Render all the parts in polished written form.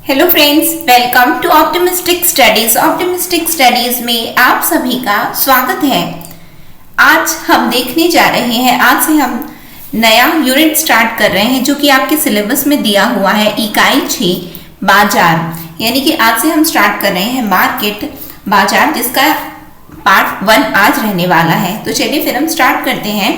Hello friends, welcome to optimistic studies. Optimistic studies में आप सभी का स्वागत है। आज हम देखने जा रहे हैं, आज से हम नया यूनिट स्टार्ट कर रहे हैं जो कि आपके सिलेबस में दिया हुआ है, इकाई 6 बाजार। यानी कि आज से हम स्टार्ट कर रहे हैं मार्केट बाजार, जिसका पार्ट 1 आज रहने वाला है। तो चलिए फिर हम स्टार्ट करते हैं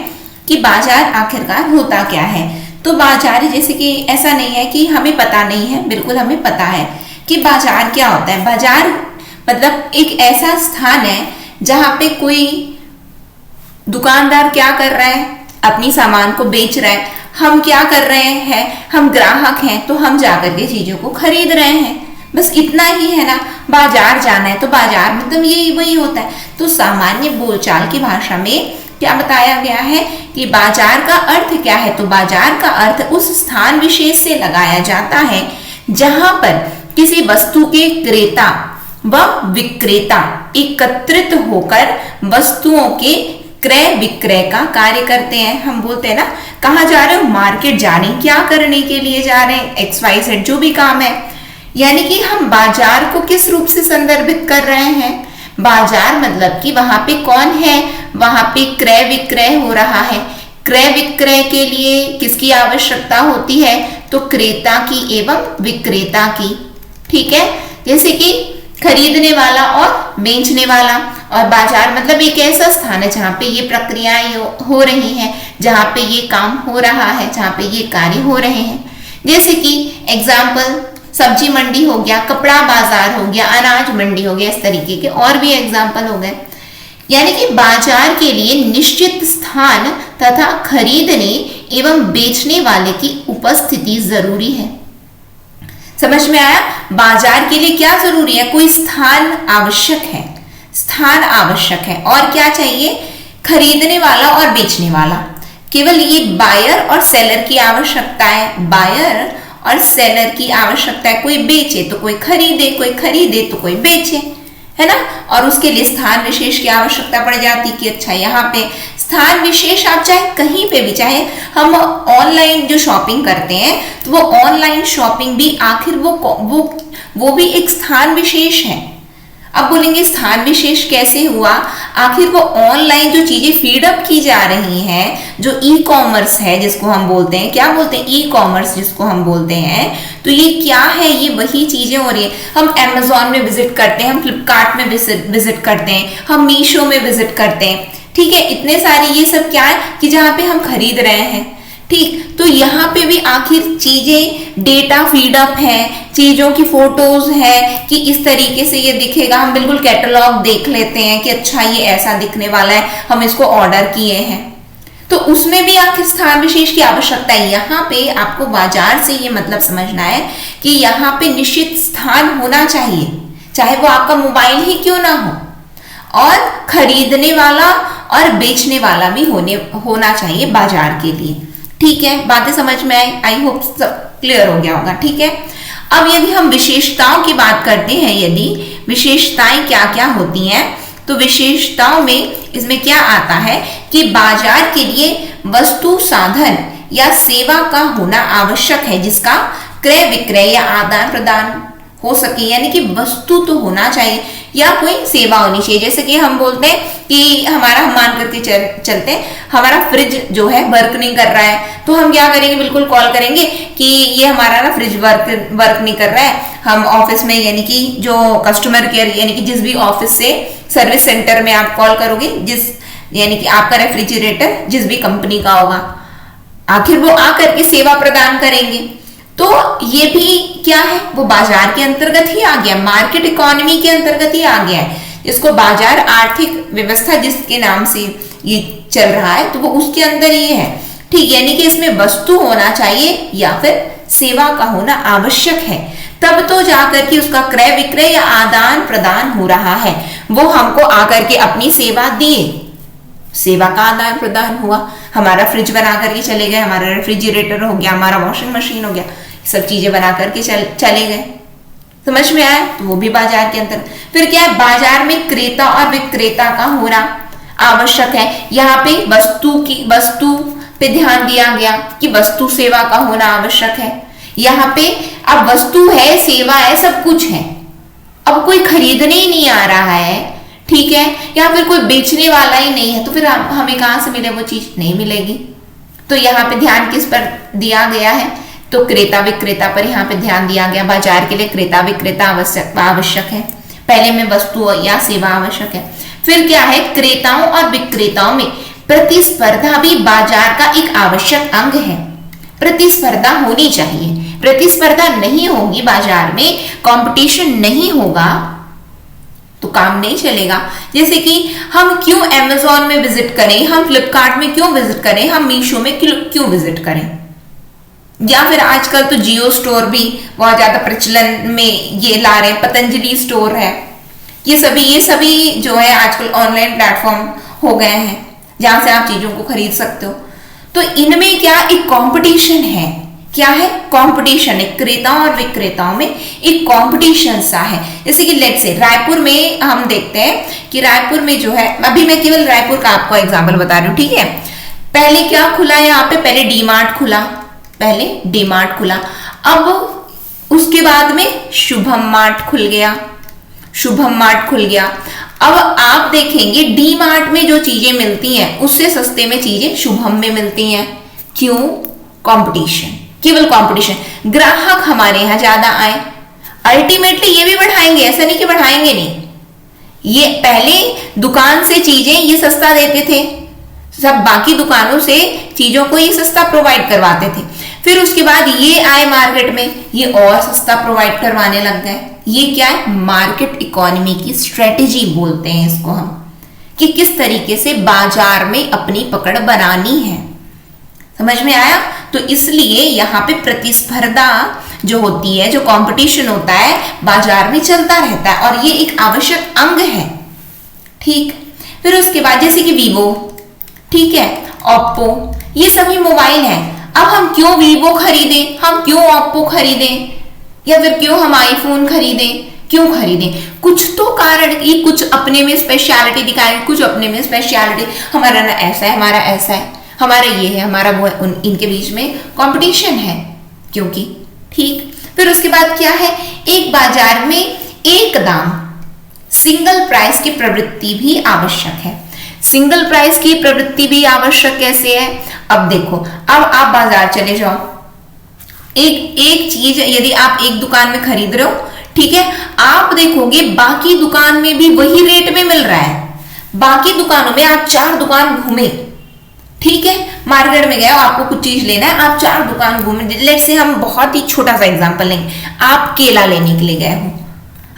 कि बाजार आखिरकार होता क्या है। तो बाजार जैसे कि ऐसा नहीं है कि हमें पता नहीं है, बिल्कुल हमें पता है कि बाजार क्या होता है। बाजार मतलब एक ऐसा स्थान है जहां पे कोई दुकानदार क्या कर रहा है, अपनी सामान को बेच रहा है। हम क्या कर रहे हैं, हम ग्राहक हैं, तो हम जाकर के चीजों को खरीद रहे हैं। बस इतना ही है ना। बाजार जाना है तो बाजार मतलब यही वही होता है। तो सामान्य बोलचाल की भाषा में क्या बताया गया है कि बाजार का अर्थ क्या है। तो बाजार का अर्थ उस स्थान विशेष से लगाया जाता है जहां पर किसी वस्तु के क्रेता व विक्रेता एकत्रित होकर वस्तुओं के क्रय विक्रय का कार्य करते हैं। हम बोलते हैं ना, कहाँ जा रहे हो, मार्केट जा रहे हैं, क्या करने के लिए जा रहे हैं, XYZ जो भी काम है। यानी कि हम बाजार को किस रूप से संदर्भित कर रहे हैं। बाजार मतलब कि वहां पे कौन है, वहां पे क्रय विक्रय हो रहा है। क्रय विक्रय के लिए किसकी आवश्यकता होती है, तो क्रेता की एवं विक्रेता की। ठीक है, जैसे कि खरीदने वाला और बेचने वाला। और बाजार मतलब एक ऐसा स्थान है जहां पे ये प्रक्रियाएं हो रही हैं, जहां पे ये काम हो रहा है, जहां पे ये कार्य हो रहे हैं। जैसे कि एग्जाम्पल, सब्जी मंडी हो गया, कपड़ा बाजार हो गया, अनाज मंडी हो गया, इस तरीके के और भी एग्जाम्पल हो गए। यानी कि बाजार के लिए निश्चित स्थान तथा खरीदने एवं बेचने वाले की उपस्थिति जरूरी है। समझ में आया। बाजार के लिए क्या जरूरी है, कोई स्थान आवश्यक है, स्थान आवश्यक है। और क्या चाहिए, खरीदने वाला और बेचने वाला। केवल ये बायर और सेलर की आवश्यकता है, बायर और सेलर की आवश्यकता है। कोई बेचे तो कोई खरीदे, कोई खरीदे तो कोई बेचे, है ना। और उसके लिए स्थान विशेष की आवश्यकता पड़ जाती कि अच्छा यहाँ पे स्थान विशेष, आप चाहे कहीं पे भी, चाहे हम ऑनलाइन जो शॉपिंग करते हैं तो वो ऑनलाइन शॉपिंग भी आखिर वो भी एक स्थान विशेष है। अब बोलेंगे स्थान विशेष कैसे हुआ, आखिर वो ऑनलाइन जो चीजें फीड अप की जा रही हैं, जो ई कॉमर्स है जिसको हम बोलते हैं, क्या बोलते हैं, ई कॉमर्स जिसको हम बोलते हैं। तो ये क्या है, ये वही चीजें हो रही है। हम Amazon में विजिट करते हैं, हम फ्लिपकार्ट में विजिट करते हैं, हम मीशो में विजिट करते हैं। ठीक है, इतने सारे ये सब क्या है कि जहाँ पे हम खरीद रहे हैं। ठीक, तो यहाँ पे भी आखिर चीजें डेटा फीडअप है, चीजों की फोटोज है कि इस तरीके से ये दिखेगा। हम बिल्कुल कैटलॉग देख लेते हैं कि अच्छा ये ऐसा दिखने वाला है, हम इसको ऑर्डर किए हैं। तो उसमें भी आखिर स्थान विशेष की आवश्यकता है। यहाँ पे आपको बाजार से ये मतलब समझना है कि यहाँ पे निश्चित स्थान होना चाहिए, चाहे वो आपका मोबाइल ही क्यों ना हो। और खरीदने वाला और बेचने वाला भी होना चाहिए बाजार के लिए। ठीक है, बातें समझ में आई होप सब क्लियर हो गया होगा। ठीक है, अब यदि हम विशेषताओं की बात करते हैं, यदि विशेषताएं क्या क्या होती हैं, तो विशेषताओं में इसमें क्या आता है कि बाजार के लिए वस्तु, साधन या सेवा का होना आवश्यक है जिसका क्रय विक्रय या आदान प्रदान हो सके। यानी कि वस्तु तो होना चाहिए या कोई सेवा होनी चाहिए। जैसे कि हम बोलते हैं कि हम मान करके चलते हैं, हमारा फ्रिज जो है वर्क नहीं कर रहा है, तो हम क्या करेंगे, बिल्कुल कॉल करेंगे कि ये हमारा ना फ्रिज वर्क नहीं कर रहा है। हम ऑफिस में, यानी कि जो कस्टमर केयर, यानी कि जिस भी ऑफिस से सर्विस सेंटर में आप कॉल करोगे, यानी कि आपका रेफ्रिजरेटर जिस भी कंपनी का होगा, आखिर वो आकर के सेवा प्रदान करेंगे। तो ये भी क्या है, वो बाजार के अंतर्गत ही आ गया, मार्केट इकोनॉमी के अंतर्गत ही आ गया है। इसको बाजार आर्थिक व्यवस्था जिसके नाम से ये चल रहा है, तो वो उसके अंदर ही है। ठीक, यानी कि इसमें वस्तु होना चाहिए या फिर सेवा का होना आवश्यक है, तब तो जाकर के उसका क्रय विक्रय या आदान प्रदान हो रहा है। वो हमको आकर के अपनी सेवा दिए, सेवा का आदान प्रदान हुआ। हमारा फ्रिज बना करके चले गए, हमारा रेफ्रिजरेटर हो गया, हमारा वॉशिंग मशीन हो गया, सब चीजें बना करके चले गए। समझ में आया, तो वो भी बाजार के अंदर। फिर क्या है, बाजार में क्रेता और विक्रेता का होना आवश्यक है। यहाँ पे वस्तु पे ध्यान दिया गया कि वस्तु सेवा का होना आवश्यक है। यहाँ पे अब वस्तु है, सेवा है, सब कुछ है, अब कोई खरीदने ही नहीं आ रहा है, ठीक है, या फिर कोई बेचने वाला ही नहीं है, तो फिर हमें कहां से मिले वो चीज, नहीं मिलेगी। तो यहाँ पे ध्यान किस पर दिया गया है, तो क्रेता विक्रेता पर यहाँ पे ध्यान दिया गया। बाजार के लिए क्रेता विक्रेता आवश्यक है, पहले में वस्तु या सेवा आवश्यक है। फिर क्या है, क्रेताओं और विक्रेताओं में प्रतिस्पर्धा भी बाजार का एक आवश्यक अंग है। प्रतिस्पर्धा होनी चाहिए, प्रतिस्पर्धा नहीं होगी बाजार में, कंपटीशन नहीं होगा तो काम नहीं चलेगा। जैसे कि हम क्यों अमेज़न में विजिट करें, हम फ्लिपकार्ट में क्यों विजिट करें, हम मीशो में क्यों विजिट करें, या फिर आजकल तो जियो स्टोर भी बहुत ज्यादा प्रचलन में ये ला रहे हैं, पतंजलि स्टोर है, ये सभी जो है आजकल ऑनलाइन प्लेटफॉर्म हो गए हैं जहां से आप चीजों को खरीद सकते हो। तो इनमें क्या एक कंपटीशन है, क्या है, कंपटीशन है, क्रेताओं और विक्रेताओं में एक कंपटीशन सा है। जैसे कि लेट्स से रायपुर में हम देखते हैं कि रायपुर में जो है, अभी मैं केवल रायपुर का आपको एग्जांपल बता रही हूँ, ठीक है। पहले क्या खुला यहाँ पे, पहले डी मार्ट खुला, अब उसके बाद में शुभम मार्ट खुल गया। अब आप देखेंगे डी मार्ट में जो चीजें मिलती हैं उससे सस्ते में चीजें शुभम में मिलती हैं। क्यों? कंपटीशन, केवल कंपटीशन। ग्राहक हमारे यहां ज्यादा आए, अल्टीमेटली ये भी बढ़ाएंगे, ऐसा नहीं कि बढ़ाएंगे नहीं। ये पहले दुकान से चीजें ये सस्ता देते थे, सब बाकी दुकानों से चीजों को ये सस्ता प्रोवाइड करवाते थे, फिर उसके बाद ये आए मार्केट में, ये और सस्ता प्रोवाइड करवाने लग गए। ये क्या है? मार्केट इकोनॉमी की स्ट्रेटेजी बोलते हैं इसको हम, कि किस तरीके से बाजार में अपनी पकड़ बनानी है। समझ में आया? तो इसलिए यहाँ पे प्रतिस्पर्धा जो होती है, जो कंपटीशन होता है, बाजार में चलता रहता है और ये एक आवश्यक अंग है। ठीक, फिर उसके बाद जैसे कि वीवो, ठीक है, ओप्पो, ये सभी मोबाइल हैं। अब हम क्यों वीवो खरीदें, हम क्यों ओप्पो खरीदें, या फिर क्यों हम आईफोन खरीदें, क्यों खरीदें? कुछ तो कारण, ये कुछ अपने में स्पेशलिटी दिखाएंगे, कुछ अपने में स्पेशलिटी, हमारा ना ऐसा है, हमारा ऐसा है, हमारा ये है, हमारा वो है, इनके बीच में कंपटीशन है क्योंकि। ठीक, फिर उसके बाद क्या है, एक बाजार में एक दाम, सिंगल प्राइस की प्रवृत्ति भी आवश्यक है। सिंगल प्राइस की प्रवृत्ति भी आवश्यक कैसे है? अब देखो, अब आप बाजार चले जाओ, एक चीज यदि आप एक दुकान में खरीद रहे हो, ठीक है, आप देखोगे बाकी दुकान में भी वही रेट में मिल रहा है। बाकी दुकानों में आप 4 दुकान घूमे, ठीक है, मार्केट में गए, आपको कुछ चीज लेना है, आप 4 दुकान घूमे। लेट्स से हम बहुत ही छोटा सा एग्जांपल लेंगे, आप केला लेने के लिए गए हो,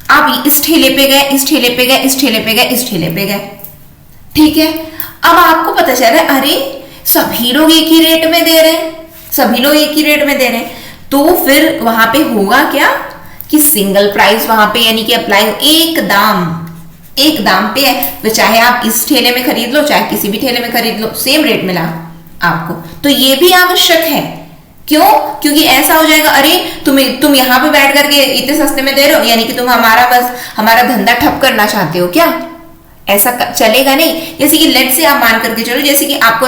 आप इस ठेले पे गए, इस ठेले पे गए, इस ठेले पे गए, इस ठेले पे गए, ठीक है। अब आपको पता चल रहा है, अरे सभी लोग एक ही रेट में दे रहे हैं, सभी लोग एक ही रेट में दे रहे हैं, तो फिर वहां पे होगा क्या कि सिंगल प्राइस वहां पे यानी कि अप्लाई, एक दाम पे है, तो चाहे आप इस ठेले में खरीद लो, चाहे किसी भी ठेले में खरीद लो, सेम रेट मिला आपको। तो ये भी आवश्यक है। क्यों? क्योंकि ऐसा हो जाएगा, अरे तुम यहाँ पे बैठ करके इतने सस्ते में दे रहे हो, यानी कि तुम हमारा धंधा ठप करना चाहते हो क्या? ऐसा चलेगा नहीं। जैसे कि लेट से आप मान करके चलो, जैसे कि आपको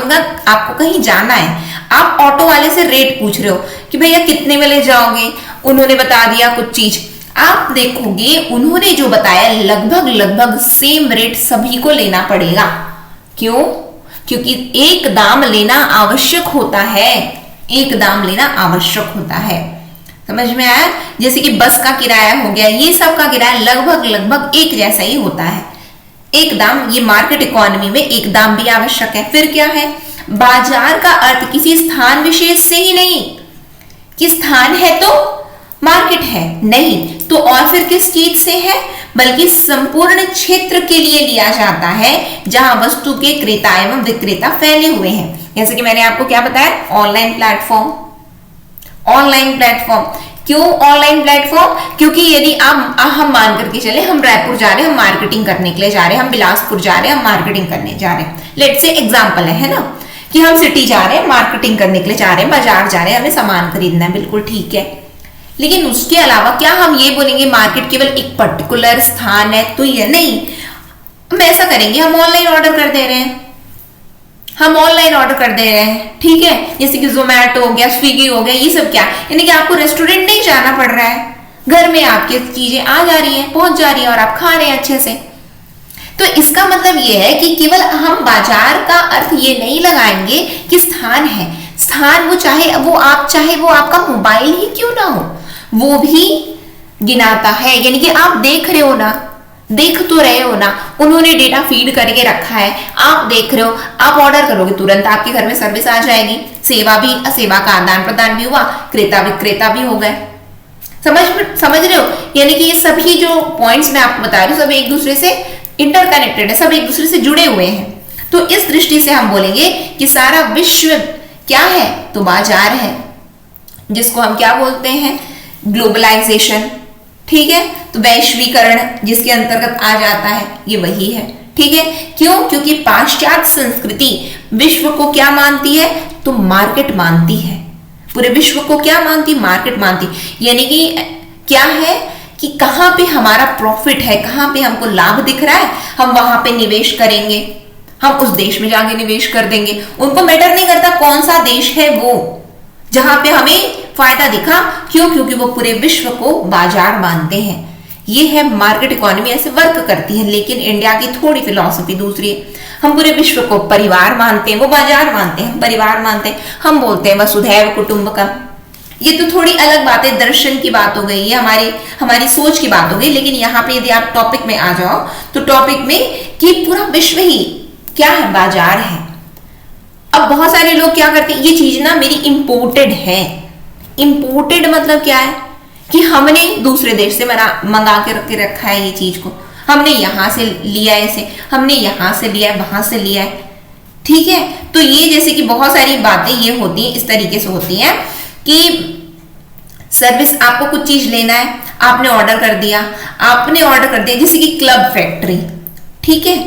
कहीं जाना है, आप ऑटो वाले से रेट पूछ रहे हो कि भैया कितने में ले जाओगे, उन्होंने बता दिया कुछ चीज, आप देखोगे उन्होंने जो बताया लगभग सेम रेट सभी को लेना पड़ेगा। क्यों? क्योंकि एक दाम लेना आवश्यक होता है, एक दाम लेना आवश्यक होता है। समझ में आया? जैसे कि बस का किराया हो गया, ये सब का किराया लगभग एक जैसा ही होता है, एक दाम। ये मार्केट इकोनॉमी में एक दाम भी आवश्यक है। फिर क्या है, बाजार का अर्थ किसी स्थान विशेष से ही नहीं, कि स्थान है तो मार्केट है, नहीं तो और फिर किस चीज से है, बल्कि संपूर्ण क्षेत्र के लिए लिया जाता है जहां वस्तु के क्रेता एवं विक्रेता फैले हुए हैं। जैसे कि मैंने आपको क्या बताया, ऑनलाइन प्लेटफॉर्म। क्यों ऑनलाइन प्लेटफॉर्म? क्योंकि यदि हम मान करके चले, हम रायपुर जा रहे हैं, हम मार्केटिंग करने के लिए जा रहे हैं, हम बिलासपुर जा रहे हैं, हम मार्केटिंग करने जा रहे हैं, लेट से एग्जांपल है ना, कि हम सिटी जा रहे हैं, मार्केटिंग करने के लिए जा रहे हैं, बाजार जा रहे हैं, हमें सामान खरीदना है, बिल्कुल ठीक है। लेकिन उसके अलावा क्या हम ये बोलेंगे मार्केट केवल एक पर्टिकुलर स्थान है? तो ये नहीं, हम ऐसा करेंगे, हम ऑनलाइन ऑर्डर कर दे रहे हैं, हम ऑनलाइन ऑर्डर कर दे रहे हैं, ठीक है, जैसे कि जोमेटो हो गया, स्विगी हो गया, ये सब क्या, यानी कि आपको रेस्टोरेंट नहीं जाना पड़ रहा है, घर में आपकी चीजें आ जा रही हैं, पहुंच जा रही है और आप खा रहे हैं अच्छे से। तो इसका मतलब यह है कि केवल हम बाजार का अर्थ ये नहीं लगाएंगे कि स्थान है, स्थान वो चाहे वो आपका मोबाइल ही क्यों ना हो, वो भी गिनाता है। यानी कि आप देख रहे हो ना, देख तो रहे हो ना, उन्होंने डेटा फीड करके रखा है, आप देख रहे हो, आप ऑर्डर करोगे तुरंत आपके घर में सर्विस आ जाएगी, सेवा का आदान प्रदान भी हुआ, क्रेता विक्रेता भी हो गए। समझ रहे हो, यानी कि ये सभी जो पॉइंट्स मैं आपको बता रही हूँ सब एक दूसरे से इंटरकनेक्टेड है, सब एक दूसरे से जुड़े हुए हैं। तो इस दृष्टि से हम बोलेंगे कि सारा विश्व क्या है, तो बाजार है, जिसको हम क्या बोलते हैं, ग्लोबलाइजेशन, ठीक है। तो वैश्वीकरण जिसके अंतर्गत आ जाता है, ये वही है, ठीक है। क्यों? क्योंकि पाश्चात्य संस्कृति विश्व को क्या मानती है, तो मार्केट मानती है, पूरे विश्व को क्या मानती, मार्केट मानती, यानी कि क्या है कि कहां पे हमारा प्रॉफिट है, कहां पे हमको लाभ दिख रहा है, हम वहां पे निवेश करेंगे, हम उस देश में जाके निवेश कर देंगे। उनको मैटर नहीं करता कौन सा देश है वो, जहां पे हमें फायदा दिखा, क्यों, क्योंकि वो पूरे विश्व को बाजार मानते हैं। ये है मार्केट इकोनॉमी, ऐसे वर्क करती है। लेकिन इंडिया की थोड़ी फिलॉसफी दूसरी है, हम पूरे विश्व को परिवार मानते हैं, वो बाजार मानते हैं, हम परिवार मानते हैं, हम बोलते हैं वसुधैव कुटुंबकम। ये तो थोड़ी अलग बात है, दर्शन की बात हो गई, ये हमारी सोच की बात हो गई। लेकिन यहाँ पे यदि आप टॉपिक में आ जाओ तो टॉपिक में कि पूरा विश्व ही क्या है, बाजार है। अब बहुत सारे लोग क्या करते हैं, ये चीज ना मेरी इंपोर्टेड है। इंपोर्टेड मतलब क्या है कि हमने दूसरे देश से मंगा के रखा है, ये चीज को हमने यहां से लिया है, इसे हमने यहां से लिया है, वहां से लिया है, ठीक है। तो ये जैसे कि बहुत सारी बातें ये होती हैं, इस तरीके से होती हैं कि सर्विस, आपको कुछ चीज लेना है, आपने ऑर्डर कर दिया, जैसे कि क्लब फैक्ट्री, ठीक है,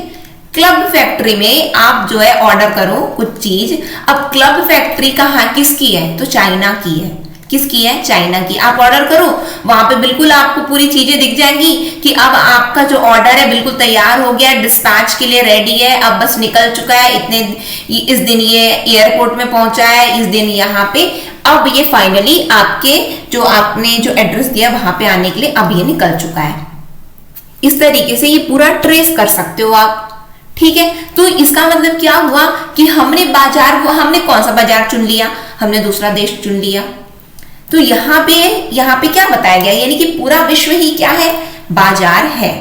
क्लब फैक्ट्री में आप जो है ऑर्डर करो कुछ चीज। अब क्लब फैक्ट्री कहाँ किसकी है, तो चाइना की है, किसकी है, चाइना की। आप ऑर्डर करो, वहां पे बिल्कुल आपको पूरी चीजें दिख जाएंगी कि अब आपका जो ऑर्डर है बिल्कुल तैयार हो गया, डिस्पैच के लिए रेडी है, अब बस निकल चुका है, इस दिन ये एयरपोर्ट में पहुंचा है, इस दिन यहाँ पे, अब ये फाइनली आपके आपने जो एड्रेस दिया वहां पे आने के लिए अब ये निकल चुका है। इस तरीके से ये पूरा ट्रेस कर सकते हो आप, ठीक है। तो इसका मतलब क्या हुआ कि हमने कौन सा बाजार चुन लिया, हमने दूसरा देश चुन लिया। तो यहाँ पे क्या बताया गया, यानी कि पूरा विश्व ही क्या है, बाजार है,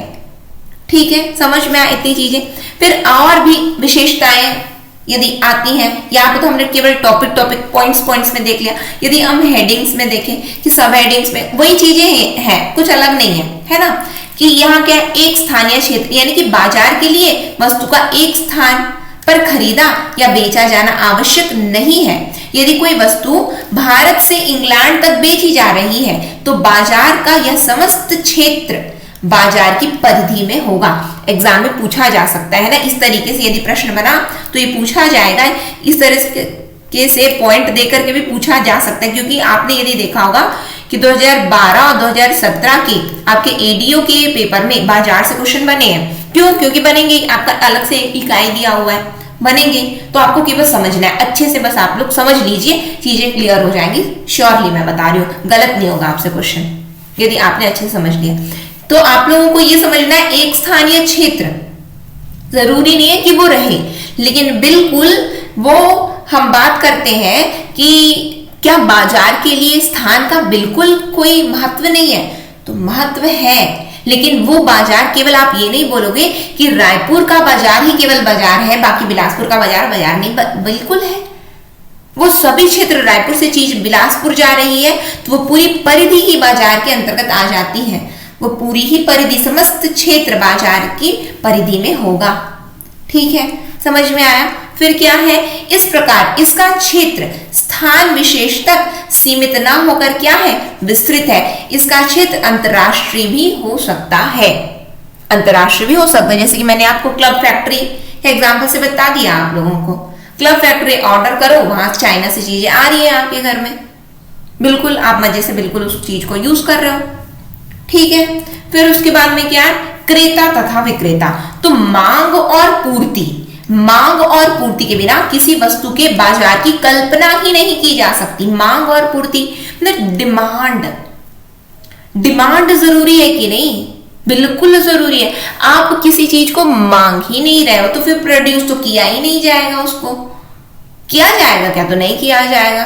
ठीक है। समझ में आए इतनी चीजें। फिर और भी विशेषताएं यदि आती हैं, यहाँ पे तो हमने केवल टॉपिक पॉइंट्स में देख लिया। यदि हम हेडिंग्स में देखें कि सब हेडिंग्स में वही चीजें हैं, कुछ अलग नहीं है ना, कि यहाँ क्या, एक स्थानीय क्षेत्र, यानी कि बाजार के लिए वस्तु का एक स्थान पर खरीदा या बेचा जाना आवश्यक नहीं है। यदि कोई वस्तु भारत से इंग्लैंड तक बेची जा रही है तो बाजार का यह समस्त क्षेत्र बाजार की परिधि में होगा। एग्जाम में पूछा जा सकता है ना, इस तरीके से यदि प्रश्न बना तो ये पूछा जाएगा, इस तरह से पॉइंट देकर के भी पूछा जा सकता है। क्योंकि आपने यदि देखा होगा कि 2012 और 2017 की आपके एडीओ के पेपर में बाजार से क्वेश्चन बने हैं। क्यों? क्योंकि बनेंगे, आपका अलग से इकाई दिया हुआ है, बनेंगे तो आपको केवल समझना है, अच्छे से बस आप लोग समझ लीजिए, चीजें क्लियर हो जाएंगी। श्योरली मैं बता रही हूँ, गलत नहीं होगा आपसे क्वेश्चन यदि आपने अच्छे से समझ लिया। तो आप लोगों को ये समझना है, एक स्थानीय क्षेत्र जरूरी नहीं है कि वो रहे, लेकिन बिल्कुल वो हम बात करते हैं कि क्या बाजार के लिए स्थान का बिल्कुल कोई महत्व नहीं है, तो महत्व है। लेकिन वो बाजार केवल, आप ये नहीं बोलोगे कि रायपुर का बाजार ही केवल बाजार है, बाकी बिलासपुर का बाजार नहीं, बिल्कुल है। वो सभी क्षेत्र, रायपुर से चीज बिलासपुर जा रही है तो वो पूरी परिधि ही बाजार के अंतर्गत आ जाती है, वो पूरी ही परिधि, समस्त क्षेत्र बाजार की परिधि में होगा, ठीक है। समझ में आया? फिर क्या है, इस प्रकार इसका क्षेत्र स्थान विशेष तक सीमित ना होकर क्या है, विस्तृत है। इसका क्षेत्र अंतरराष्ट्रीय भी हो सकता है, अंतरराष्ट्रीय भी हो सकता है। जैसे कि मैंने आपको क्लब फैक्ट्री के एग्जाम्पल से बता दिया आप लोगों को, क्लब फैक्ट्री ऑर्डर करो, वहां चाइना से चीजें आ रही है आपके घर में, बिल्कुल आप मजे से बिल्कुल उस चीज को यूज कर रहे हो, ठीक है। फिर उसके बाद में क्या है, क्रेता तथा विक्रेता। तो मांग और पूर्ति, मांग और पूर्ति के बिना किसी वस्तु के बाजार की कल्पना ही नहीं की जा सकती। मांग और पूर्ति मतलब डिमांड जरूरी है कि नहीं? बिल्कुल जरूरी है। आप किसी चीज को मांग ही नहीं रहे हो तो फिर प्रोड्यूस तो किया ही नहीं जाएगा, उसको किया जाएगा क्या? तो नहीं किया जाएगा।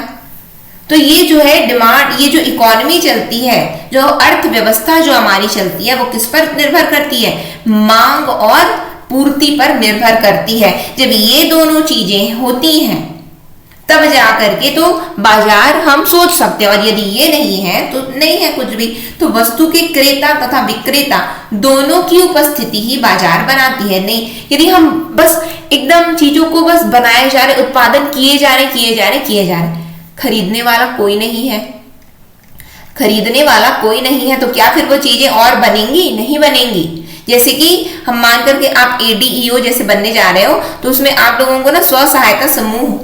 तो ये जो है डिमांड, ये जो इकोनॉमी चलती है, जो अर्थव्यवस्था जो हमारी चलती है, वो किस पर निर्भर करती है? मांग और पूर्ति पर निर्भर करती है। जब ये दोनों चीजें होती हैं तब जाकर के तो बाजार हम सोच सकते हैं, और यदि ये नहीं है तो नहीं है कुछ भी। तो वस्तु के क्रेता तथा विक्रेता दोनों की उपस्थिति ही बाजार बनाती है। नहीं, यदि हम बस एकदम चीजों को बस बनाए जा रहे, उत्पादन किए जा रहे, खरीदने वाला कोई नहीं है, तो क्या फिर वो चीजें और बनेंगी? नहीं बनेंगी। जैसे कि हम मान करके आप ADEO जैसे बनने जा रहे हो, तो उसमें आप लोगों को ना स्व सहायता समूह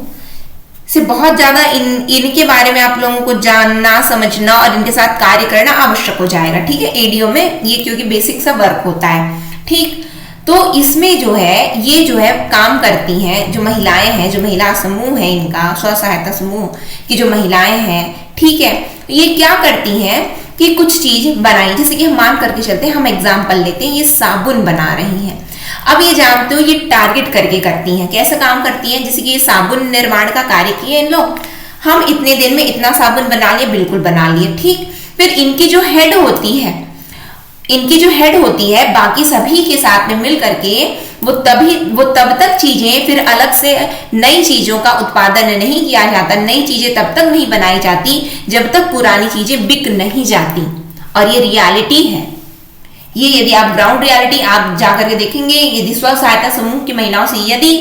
से बहुत ज्यादा इनके बारे में आप लोगों को जानना, समझना और इनके साथ कार्य करना आवश्यक हो जाएगा। ठीक है, ADEO में ये क्योंकि बेसिक सा वर्क होता है। ठीक, तो इसमें जो है ये जो है काम करती हैं जो महिलाएं हैं, जो महिला समूह है, इनका स्व सहायता समूह की जो महिलाएं हैं, ठीक है, ये क्या करती हैं कि कुछ चीज बनाई। जैसे कि हम मान करके चलते हैं, हम एग्जाम्पल लेते हैं, ये साबुन बना रही हैं। अब ये जानते हो ये टारगेट करके करती हैं। कैसे काम करती हैं? जैसे कि ये साबुन निर्माण का कार्य किए इन लोग, हम इतने दिन में इतना साबुन बना लिए, बिल्कुल बना लिए। ठीक, फिर इनकी जो हेड होती है बाकी सभी के साथ में मिल करके वो तब तक चीजें फिर अलग से नई चीजों का उत्पादन नहीं किया जाता, नई चीजें तब तक नहीं बनाई जाती जब तक पुरानी चीजें बिक नहीं जाती। और ये रियलिटी है। ये यदि आप ग्राउंड रियलिटी आप जाकर के देखेंगे, यदि स्व सहायता समूह की महिलाओं से यदि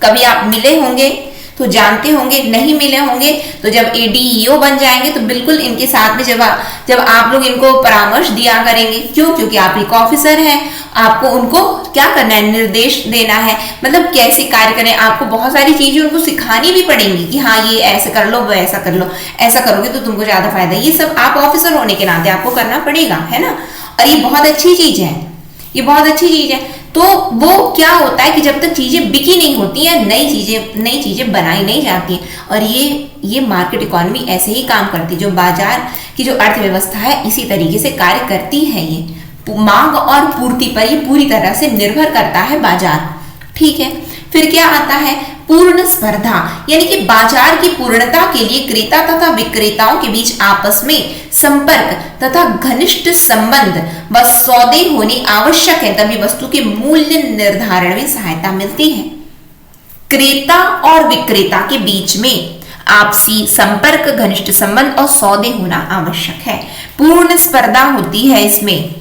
कभी आप मिले होंगे तो जानते होंगे, नहीं मिले होंगे तो जब ADEO बन जाएंगे तो बिल्कुल इनके साथ में जब आप लोग इनको परामर्श दिया करेंगे। क्यों? क्योंकि आप एक ऑफिसर हैं, आपको उनको क्या करना है? निर्देश देना है, मतलब कैसे कार्य करें। आपको बहुत सारी चीजें उनको सिखानी भी पड़ेंगी कि हाँ ये ऐसे कर लो, वो ऐसा कर लो, ऐसा करोगे तो तुमको ज्यादा फायदा है। ये सब आप ऑफिसर होने के नाते आपको करना पड़ेगा, है ना। और ये बहुत अच्छी चीज है, ये बहुत अच्छी चीज है। तो वो क्या होता है कि जब तक चीजें बिकी नहीं होती हैं, नई चीजें बनाई नहीं जाती हैं। और ये मार्केट इकोनॉमी ऐसे ही काम करती है। जो बाजार की जो अर्थव्यवस्था है इसी तरीके से कार्य करती है। ये मांग और पूर्ति पर ये पूरी तरह से निर्भर करता है बाजार। ठीक है, फिर क्या आता है? पूर्ण स्पर्धा, यानी कि बाजार की पूर्णता के लिए क्रेता तथा विक्रेताओं के बीच आपस में संपर्क तथा घनिष्ठ संबंध व सौदे होने आवश्यक है, तभी वस्तु के मूल्य निर्धारण में सहायता मिलती है। क्रेता और विक्रेता के बीच में आपसी संपर्क, घनिष्ठ संबंध और सौदे होना आवश्यक है। पूर्ण स्पर्धा होती है, इसमें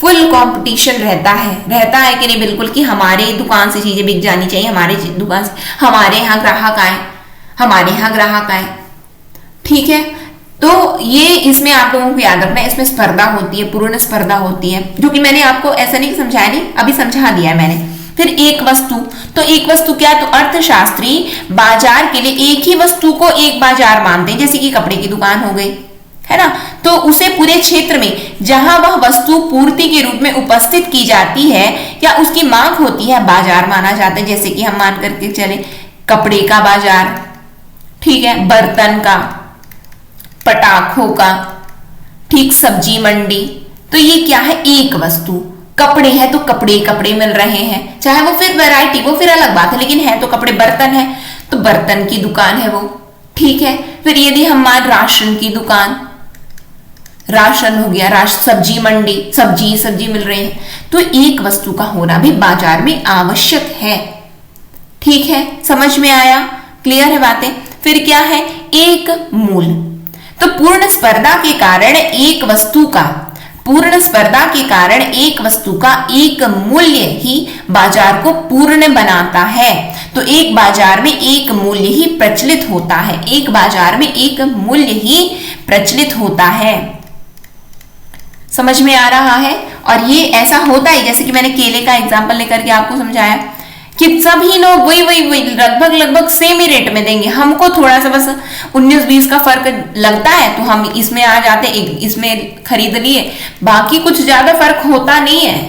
फुल कंपटीशन रहता है कि नहीं? बिल्कुल, कि हमारे दुकान से चीजें बिक जानी चाहिए, हमारे दुकान से हमारे यहाँ ग्राहक आए, ठीक है। तो ये इसमें आप लोगों को याद रखना है, इसमें स्पर्धा होती है, पूर्ण स्पर्धा होती है, जो कि मैंने आपको ऐसा नहीं समझाया, नहीं अभी समझा दिया है मैंने। फिर एक वस्तु क्या? तो अर्थशास्त्री बाजार के लिए एक ही वस्तु को एक बाजार मानते हैं। जैसे कि कपड़े की दुकान हो गई, है ना, तो उसे पूरे क्षेत्र में जहां वह वस्तु पूर्ति के रूप में उपस्थित की जाती है या उसकी मांग होती है, बाजार माना जाता है। जैसे कि हम मान करके चले कपड़े का बाजार, ठीक है, बर्तन का, पटाखों का, ठीक, सब्जी मंडी। तो ये क्या है? एक वस्तु। कपड़े है तो कपड़े मिल रहे हैं, चाहे वो फिर वैरायटी, वो फिर अलग बात है, लेकिन है तो कपड़े। बर्तन है तो बर्तन की दुकान है वो, ठीक है। फिर यदि हम मान राशन की दुकान, राशन हो गया, सब्जी मंडी, सब्जी मिल रही है, तो एक वस्तु का होना भी बाजार में आवश्यक है। ठीक है, समझ में आया? क्लियर है बातें? फिर क्या है? एक मूल्य। तो पूर्ण स्पर्धा के कारण एक वस्तु का एक मूल्य ही बाजार को पूर्ण बनाता है। तो एक बाजार में एक मूल्य ही प्रचलित होता है, समझ में आ रहा है? और ये ऐसा होता है, जैसे कि मैंने केले का एग्जांपल लेकर के आपको समझाया कि सभी लोग वही लगभग सेम ही रेट में देंगे। हमको थोड़ा सा बस 19-20 का फर्क लगता है तो हम इसमें आ जाते, इसमें खरीद लिए, बाकी कुछ ज्यादा फर्क होता नहीं है।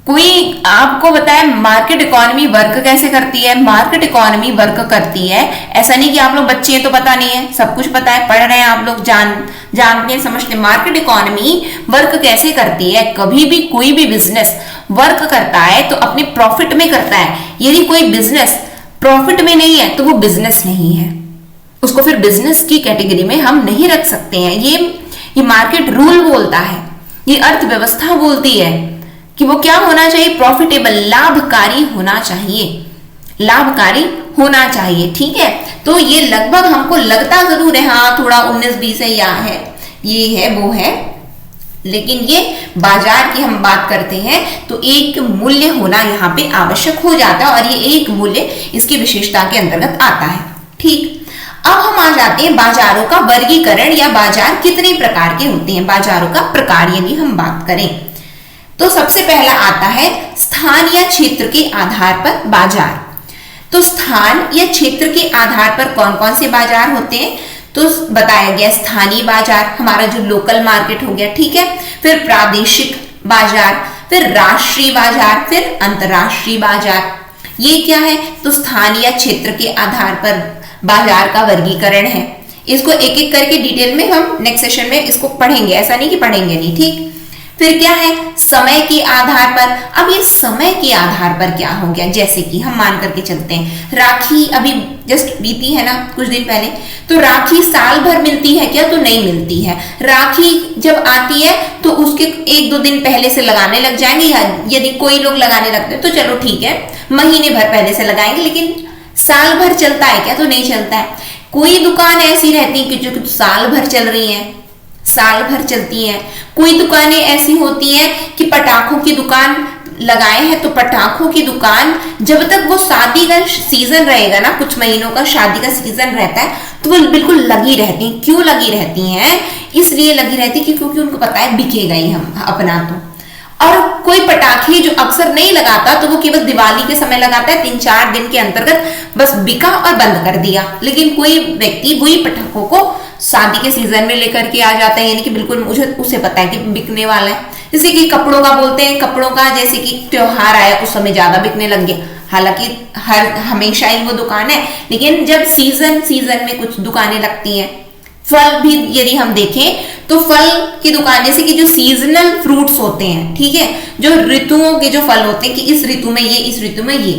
कोई आपको बताए मार्केट इकोनॉमी वर्क कैसे करती है? मार्केट इकोनॉमी वर्क करती है, ऐसा नहीं कि आप लोग बच्चे हैं तो पता नहीं है, सब कुछ पता है, पढ़ रहे हैं आप लोग, जानते हैं, समझते हैं। मार्केट इकोनॉमी वर्क कैसे करती है? कभी भी कोई भी बिजनेस वर्क करता है तो अपने प्रॉफिट में करता है। यदि कोई बिजनेस प्रॉफिट में नहीं है तो वो बिजनेस नहीं है, उसको फिर बिजनेस की कैटेगरी में हम नहीं रख सकते हैं। ये मार्केट रूल बोलता है, ये अर्थव्यवस्था बोलती है कि वो क्या होना चाहिए? प्रॉफिटेबल, लाभकारी होना चाहिए, लाभकारी होना चाहिए। ठीक है, तो ये लगभग हमको लगता जरूर है, हाँ थोड़ा 19-20 है, या है, ये है, वो है, लेकिन ये बाजार की हम बात करते हैं तो एक मूल्य होना यहाँ पे आवश्यक हो जाता है, और ये एक मूल्य इसकी विशेषता के अंतर्गत आता है। ठीक, अब हम आ जाते हैं बाजारों का वर्गीकरण, या बाजार कितने प्रकार के होते हैं, बाजारों का प्रकार यदि हम बात करें तो सबसे पहला आता है स्थान या क्षेत्र के आधार पर बाजार। तो स्थान या क्षेत्र के आधार पर कौन कौन से बाजार होते हैं? तो बताया गया स्थानीय बाजार, हमारा जो लोकल मार्केट हो गया, ठीक है, फिर प्रादेशिक बाजार, फिर राष्ट्रीय बाजार, फिर अंतरराष्ट्रीय बाजार। ये क्या है? तो स्थानीय या क्षेत्र के आधार पर बाजार का वर्गीकरण है। इसको एक एक करके डिटेल में हम नेक्स्ट सेशन में इसको पढ़ेंगे, ऐसा नहीं कि पढ़ेंगे नहीं। ठीक, फिर क्या है? समय के आधार पर। अब ये समय के आधार पर क्या हो गया? जैसे कि हम मान करके चलते हैं, राखी अभी जस्ट बीती है ना कुछ दिन पहले, तो राखी साल भर मिलती है क्या? तो नहीं मिलती है। राखी जब आती है तो उसके 1-2 दिन पहले से लगाने लग जाएंगे, या यदि कोई लोग लगाने लगते हैं तो चलो ठीक है, महीने भर पहले से लगाएंगे, लेकिन साल भर चलता है क्या? तो नहीं चलता है। कोई दुकान ऐसी रहती है कि जो साल भर चल रही है, साल भर चलती हैं। कोई दुकानें ऐसी होती हैं कि पटाखों की दुकान लगाए हैं तो पटाखों की दुकान जब तक वो शादी का सीजन रहेगा ना, कुछ महीनों का शादी का सीजन रहता है, तो वो बिल्कुल लगी रहती हैं। क्यों लगी रहती हैं? इसलिए लगी रहती है क्योंकि उनको पता है बिकेगा ही हम अपना तो। और कोई पटाखे जो अक्सर नहीं लगाता तो वो केवल दिवाली के समय लगाता है, 3-4 दिन के अंतर्गत बस बिका और बंद कर दिया। लेकिन कोई व्यक्ति वही पटाखों को शादी के सीजन में लेकर के आ जाता है, यानी कि बिल्कुल मुझे उसे पता है कि बिकने वाला है। जैसे कि कपड़ों का बोलते हैं, कपड़ों का जैसे कि त्योहार आया उस समय ज्यादा बिकने लग गया, हालांकि हमेशा ही वो दुकान है, लेकिन जब सीजन में कुछ दुकानें लगती हैं। फल भी यदि हम देखें तो फल की दुकान, जैसे कि जो सीजनल फ्रूट्स होते हैं, ठीक है, जो ऋतुओं के जो फल होते हैं कि इस ऋतु में ये, इस ऋतु में ये,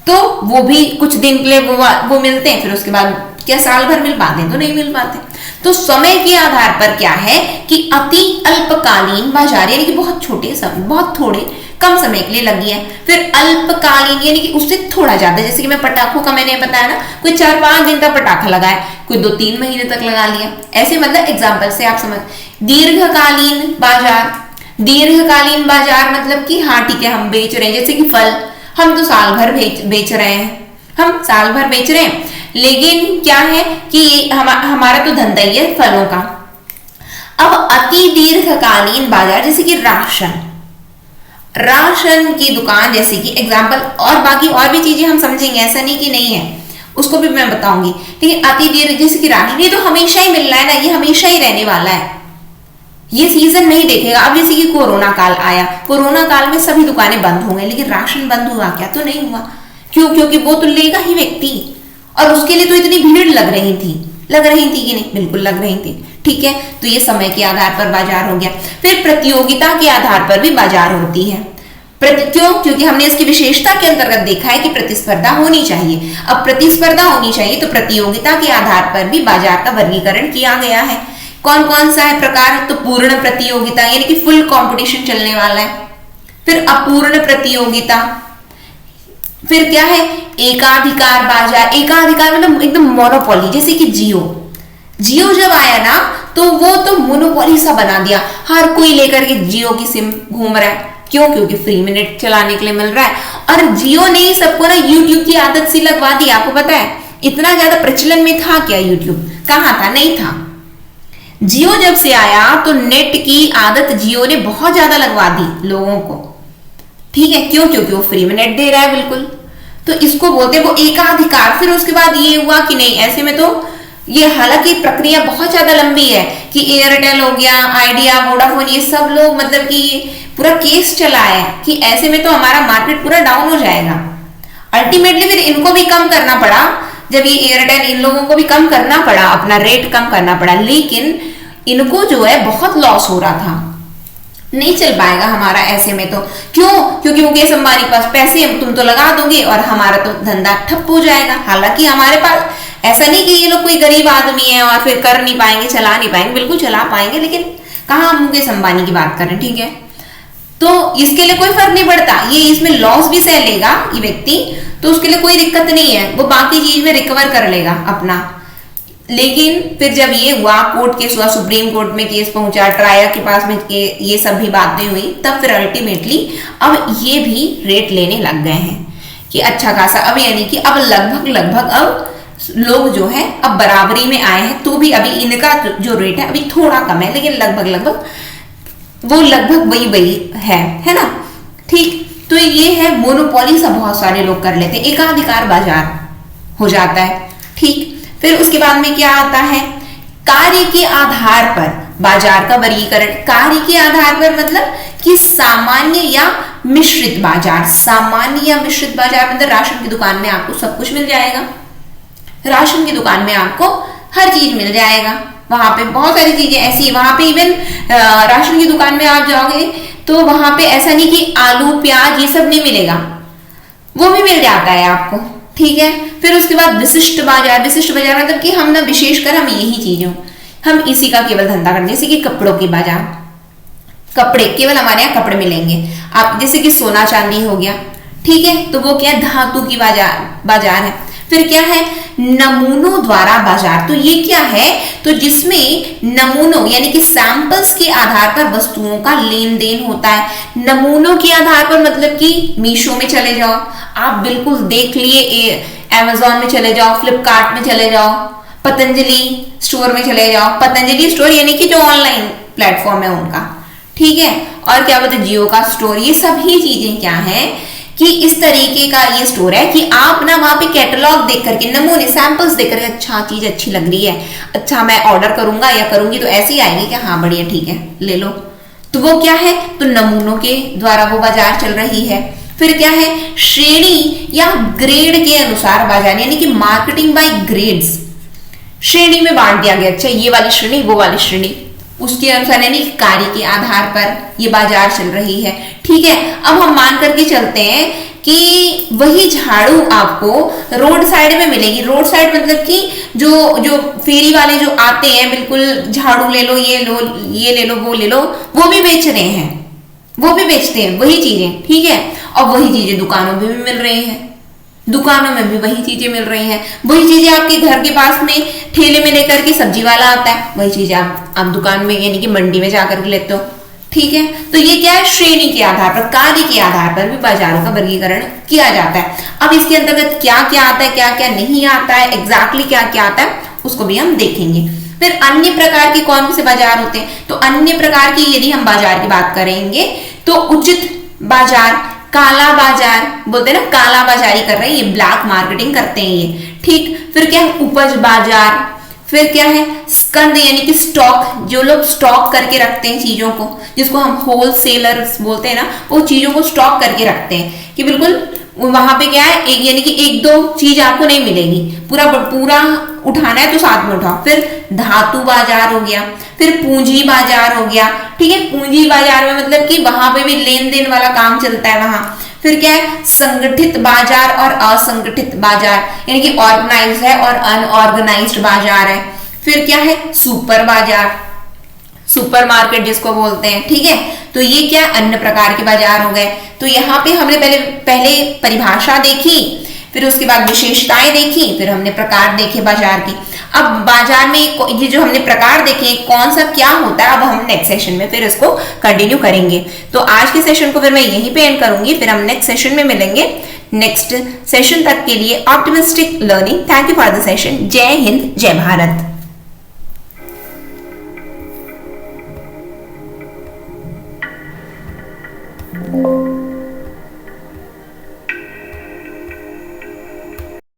तो वो भी कुछ दिन के लिए वो मिलते हैं, फिर उसके बाद क्या साल भर मिल पाते हैं? तो नहीं मिल पाते। तो समय के आधार पर क्या है कि अति अल्पकालीन बाजार, यानी कि बहुत छोटे समय, बहुत थोड़े कम समय के लिए लगी है। फिर अल्पकालीन यानी कि उससे थोड़ा ज्यादा, जैसे कि मैं पटाखों का मैंने बताया ना, कोई 4-5 दिन तक पटाखा लगाया, कोई 2-3 महीने तक लगा लिया, ऐसे मतलब एग्जाम्पल से आप समझ। दीर्घकालीन बाजार, दीर्घकालीन बाजार मतलब कि हाँ ठीक है, हम बेच रहे हैं, जैसे कि फल हम तो साल भर बेच रहे हैं, हम साल भर बेच रहे हैं, लेकिन क्या है कि हमारा तो धंधा ही है फलों का। अब अति दीर्घकालीन बाजार जैसे कि राशन की दुकान, जैसे कि एग्जाम्पल, और बाकी और भी चीजें हम समझेंगे, ऐसा नहीं कि नहीं है, उसको भी मैं बताऊंगी। लेकिन अति दीर्घ जैसे कि राशन, ये तो हमेशा ही मिल रहा है ना, ये हमेशा ही रहने वाला है, ये सीजन नहीं देखेगा। अब जैसे कि कोरोना काल आया, कोरोना काल में सभी दुकानें बंद हो गई, लेकिन राशन बंद हुआ क्या? तो नहीं हुआ। क्यों? क्योंकि वो तो लेगा ही व्यक्ति, और उसके लिए तो इतनी भीड़ लग रही थी कि नहीं? बिल्कुल लग रही थी। ठीक है, तो ये समय के आधार पर बाजार हो गया। फिर प्रतियोगिता के आधार पर भी बाजार होती है। क्यों? क्योंकि हमने इसकी विशेषता के अंतर्गत देखा है कि प्रतिस्पर्धा होनी चाहिए। अब प्रतिस्पर्धा होनी चाहिए तो प्रतियोगिता के आधार पर भी बाजार का वर्गीकरण किया गया है। कौन कौन सा है प्रकार? तो पूर्ण प्रतियोगिता यानी कि फुल कंपटीशन चलने वाला है। फिर अपूर्ण प्रतियोगिता, फिर क्या है? एकाधिकार बाजार। एकाधिकार मतलब एकदम मोनोपोली, जैसे कि जियो जब आया ना तो वो तो मोनोपोली सा बना दिया, हर कोई लेकर के जियो की सिम घूम रहा है। क्यों? क्योंकि फ्री में नेट चलाने के लिए मिल रहा है। और जियो ने सबको ना यूट्यूब की आदत सी लगवा दी। आपको पता है इतना ज्यादा प्रचलन में था क्या यूट्यूब? कहाँ था? नहीं था। जियो जब से आया तो नेट की आदत जियो ने बहुत ज्यादा लगवा दी लोगों को। ठीक है, क्यों? क्योंकि वो फ्री में नेट दे रहा है बिल्कुल, तो इसको बोलते हैं वो एकाधिकार। फिर उसके बाद ये हुआ कि नहीं, ऐसे में तो ये हालांकि प्रक्रिया बहुत ज्यादा लंबी है कि एयरटेल हो गया, आइडिया, वोडाफोन, ये सब लोग मतलब कि पूरा केस चला है कि ऐसे में तो हमारा मार्केट पूरा डाउन हो जाएगा। अल्टीमेटली फिर इनको भी कम करना पड़ा, जब ये एयरटेल, इन लोगों को भी कम करना पड़ा, अपना रेट कम करना पड़ा, लेकिन इनको जो है बहुत लॉस हो रहा था। नहीं चल पाएगा हमारा ऐसे में तो। क्यों? क्योंकि मुकेश अंबानी के पास पैसे, तुम तो लगा दोगे और हमारा तो धंधा ठप हो जाएगा। हालांकि हमारे पास ऐसा नहीं कि ये लोग कोई गरीब आदमी है और फिर कर नहीं पाएंगे, चला नहीं पाएंगे, बिल्कुल चला पाएंगे, लेकिन कहाँ हम मुकेश अंबानी की बात करें, ठीक है। तो इसके लिए कोई फर्क नहीं पड़ता, ये इसमें लॉस भी सह लेगा ये व्यक्ति, तो उसके लिए कोई दिक्कत नहीं है, वो बाकी चीज में रिकवर कर लेगा अपना। लेकिन फिर जब ये हुआ, कोर्ट केस हुआ, सुप्रीम कोर्ट में केस पहुंचा, ट्रायल के पास में ये सब भी बातें हुई, तब फिर अल्टीमेटली अब ये भी रेट लेने लग गए हैं कि अच्छा खासा, अब यानी कि अब लगभग अब लोग जो है अब बराबरी में आए हैं। तो भी अभी इनका जो रेट है अभी थोड़ा कम है, लेकिन लगभग वो लगभग वही है ना, ठीक। तो ये है मोनोपोली सा बहुत सारे लोग कर लेते हैं, एकाधिकार बाजार हो जाता है, ठीक। फिर उसके बाद में क्या आता है, कार्य के आधार पर बाजार का वर्गीकरण। कार्य के आधार पर मतलब कि सामान्य या मिश्रित बाजार। सामान्य या मिश्रित बाजार मतलब राशन की दुकान में आपको सब कुछ मिल जाएगा, राशन की दुकान में आपको हर चीज मिल जाएगा, वहां पे बहुत सारी चीजें ऐसी, वहां पे इवन राशन की दुकान में आप जाओगे तो वहां पे ऐसा नहीं कि आलू प्याज ये सब नहीं मिलेगा, वो भी मिल जाता है आपको, ठीक है। फिर उसके बाद विशिष्ट बाजार। विशिष्ट बाजार मतलब कि हम ना विशेषकर हम यही चीजों, हम इसी का केवल धंधा करते, जैसे कि कपड़ों की बाजार, कपड़े केवल हमारे यहाँ कपड़े मिलेंगे। आप जैसे कि सोना चांदी हो गया, ठीक है, तो वो क्या है, धातु की बाजार है। फिर क्या है, नमूनों द्वारा बाजार। तो ये क्या है, तो जिसमें नमूनों यानी कि सैंपल्स के आधार पर वस्तुओं का लेन देन होता है। नमूनों के आधार पर मतलब कि मीशो में चले जाओ, आप बिल्कुल देख लिए, अमेजोन में चले जाओ, फ्लिपकार्ट में चले जाओ, पतंजलि स्टोर में चले जाओ। पतंजलि स्टोर यानी कि जो ऑनलाइन प्लेटफॉर्म है उनका, ठीक है। और क्या बोलते, जियो का स्टोर। ये सभी चीजें क्या है कि इस तरीके का ये स्टोर है कि आप ना वहां पे कैटलॉग देख करके, नमूने सैंपल्स देख करके, अच्छा चीज अच्छी लग रही है, अच्छा मैं ऑर्डर करूंगा या करूंगी तो ऐसी आएगी क्या, हाँ बढ़िया ठीक है ले लो। तो वो क्या है, तो नमूनों के द्वारा वो बाजार चल रही है। फिर क्या है, श्रेणी या ग्रेड के अनुसार बाजार, यानी कि मार्केटिंग बाय ग्रेड्स। श्रेणी में बांट दिया गया, अच्छा ये वाली श्रेणी, वो वाली श्रेणी, उसके अनुसार यानी कार्य के आधार पर ये बाजार चल रही है, ठीक है। अब हम मान करके चलते हैं कि वही झाड़ू आपको रोड साइड में मिलेगी। रोड साइड मतलब कि जो फेरी वाले जो आते हैं, बिल्कुल झाड़ू ले लो, ये लो, ये ले लो, वो ले लो, वो भी बेच रहे हैं, वो भी बेचते हैं वही चीजें, ठीक है। और वही चीजें दुकानों में भी मिल रही हैं, दुकानों में भी वही चीजें मिल रही हैं। वही चीजें आपके घर के पास में ठेले में लेकर के सब्जी वाला आता है, वही चीजें आप दुकान में यानी कि मंडी में जाकर के लेते हो, ठीक है। तो ये क्या है, श्रेणी के आधार पर, कार्य के आधार पर भी बाजारों का वर्गीकरण किया जाता है। अब इसके अंतर्गत क्या क्या आता है, क्या क्या नहीं आता है, एग्जैक्टली क्या क्या आता है, उसको भी हम देखेंगे। फिर अन्य प्रकार के कौन से बाजार होते हैं, तो अन्य प्रकार की यदि हम बाजार की बात करेंगे तो उचित बाजार, काला बाजार बोलते हैं ना, काला बाजारी कर रहे हैं, ये ब्लैक मार्केटिंग करते हैं ये, ठीक। फिर क्या है, उपज बाजार। फिर क्या है, स्कंद यानी कि स्टॉक, जो लोग स्टॉक करके रखते हैं चीजों को, जिसको हम होलसेलर्स बोलते हैं ना, वो चीजों को स्टॉक करके रखते हैं कि बिल्कुल वहां पे क्या है, एक यानी कि एक दो चीज आपको नहीं मिलेगी, पूरा उठाना है तो साथ में उठाओ। फिर धातु बाजार हो गया, फिर पूंजी बाजार हो गया, ठीक है। पूंजी बाजार में मतलब कि वहां पे भी लेन देन वाला काम चलता है वहां। फिर क्या है, संगठित बाजार और असंगठित बाजार, यानी कि ऑर्गेनाइज है और अनऑर्गेनाइज्ड बाजार है। फिर क्या है, सुपर बाजार, सुपर मार्केट जिसको बोलते हैं, ठीक है। तो ये क्या, अन्य प्रकार के बाजार हो गए। तो यहाँ पे हमने पहले परिभाषा देखी, फिर उसके बाद विशेषताएं देखी, फिर हमने प्रकार देखे बाजार की। अब बाजार में ये जो हमने प्रकार देखे, कौन सा क्या होता है, अब हम नेक्स्ट सेशन में फिर इसको कंटिन्यू करेंगे। तो आज के सेशन को फिर मैं यहीं पे एंड करूंगी, फिर हम नेक्स्ट सेशन में मिलेंगे। नेक्स्ट सेशन तक के लिए optimistic learning. Thank you for the session. जय हिंद, जय भारत।